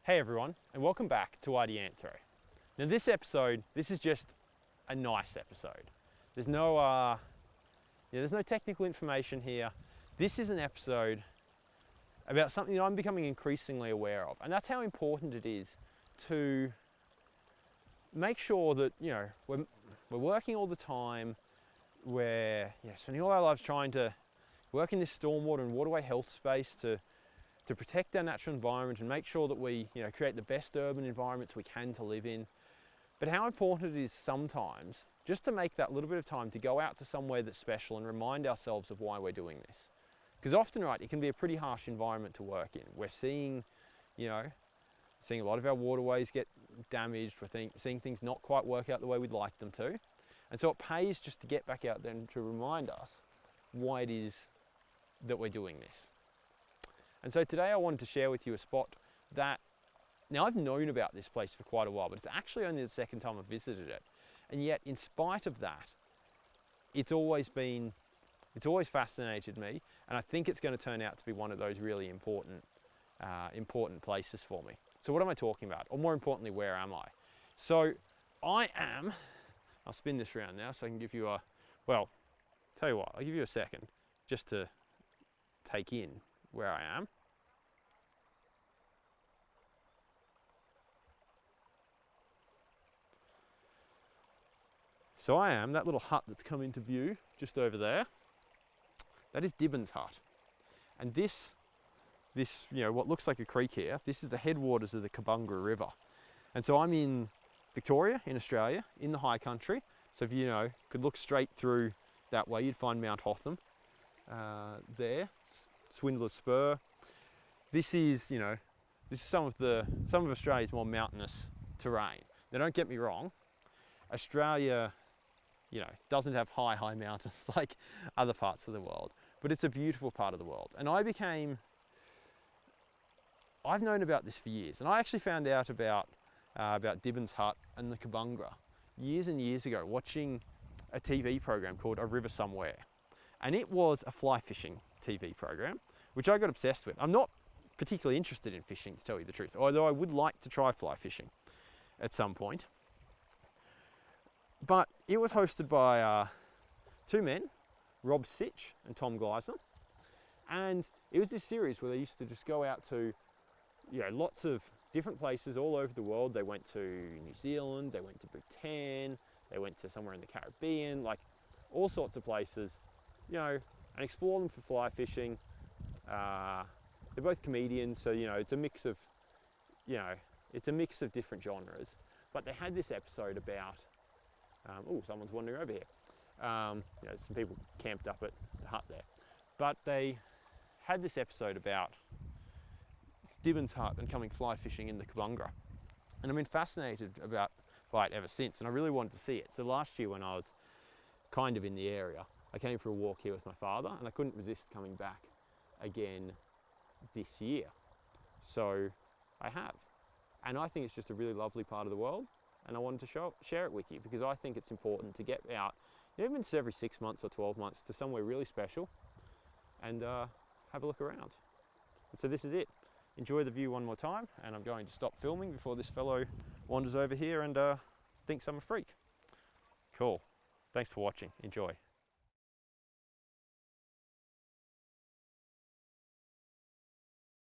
Hey everyone, and welcome back to Ideanthro. Now this episode, this is just a nice episode. There's no technical information here. This is an episode about something that I'm becoming increasingly aware of, and that's how important it is to make sure that we're working all the time. We're spending all our lives trying to work in this stormwater and waterway health space to protect our natural environment and make sure that we create the best urban environments we can to live in. But how important it is sometimes just to make that little bit of time to go out to somewhere that's special and remind ourselves of why we're doing this. Because often, right, it can be a pretty harsh environment to work in. We're seeing a lot of our waterways get damaged. We're seeing things not quite work out the way we'd like them to. And so it pays just to get back out there and to remind us why it is that we're doing this. And so today I wanted to share with you a spot that, now I've known about this place for quite a while, but it's actually only the second time I've visited it. And yet, in spite of that, it's always fascinated me, and I think it's going to turn out to be one of those really important places for me. So what am I talking about? Or more importantly, where am I? So I'll spin this around now so I can give you I'll give you a second just to take in where I am. So I am, that little hut that's come into view just over there, that is Dibbon's hut. And this what looks like a creek here, this is the headwaters of the Cobungra River. And so I'm in Victoria, in Australia, in the high country. So if you could look straight through that way, you'd find Mount Hotham there, Swindler's Spur. This is some of Australia's more mountainous terrain. Now don't get me wrong, Australia doesn't have high mountains like other parts of the world, but it's a beautiful part of the world. And I've known about this for years, and I actually found out about Dibbon's hut and the Cobungra years and years ago watching a TV program called A River Somewhere. And it was a fly fishing TV program, which I got obsessed with. I'm not particularly interested in fishing, to tell you the truth, although I would like to try fly fishing at some point. But it was hosted by two men, Rob Sitch and Tom Gleisner. And it was this series where they used to just go out to lots of different places all over the world. They went to New Zealand, they went to Bhutan, they went to somewhere in the Caribbean, like all sorts of places, and explore them for fly fishing. They're both comedians, so it's a mix of different genres. But they had this episode about someone's wandering over here. Some people camped up at the hut there. But they had this episode about Dibbon's hut and coming fly fishing in the Cobungra. And I've been fascinated by it ever since, and I really wanted to see it. So last year when I was kind of in the area, I came for a walk here with my father, and I couldn't resist coming back again this year. So I have. And I think it's just a really lovely part of the world, and I wanted to share it with you because I think it's important to get out, even just every 6 months or 12 months, to somewhere really special and have a look around. And so this is it. Enjoy the view one more time, and I'm going to stop filming before this fellow wanders over here and thinks I'm a freak. Cool. Thanks for watching. Enjoy.